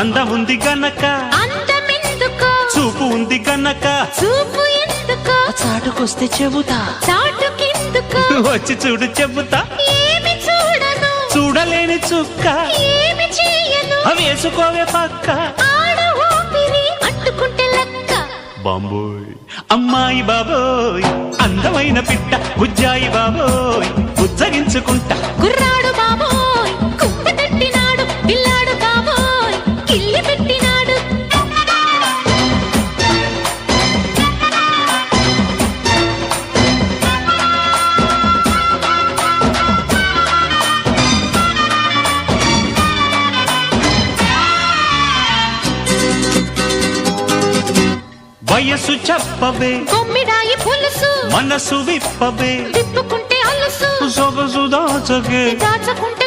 అందం ఉంది గనక అందమెందుకో చూపు ఉంది గనక చూపు ఎందుకో చాటుకొస్తే చెబుతా చాటుకెందుకో వచ్చి చూడు చెబుతా ఏమి చూడను చూడలేని చుక్క ఏమి చేయను వేసుకోవే పక్క ఆడ ఊపిరి అంటుకుంటే లెక్క బాంబోయ్ అమ్మాయి బాబోయ్ అందమైన పిట్ట బుజ్జాయి బాబోయ్ ఉజ్జగించుకుంటా గుర్రాడు బాబోయ్ కుప్ప తట్టినాడు పిల్లాడు బాబోయ్ కిల్లి పెట్టినాడు వయసు చెప్పవే కొమ్మిడాయి పులుసు మనసు విప్పవే తిప్పుకుంటే అలుసు సొగసు దాచగే దాచకుంటే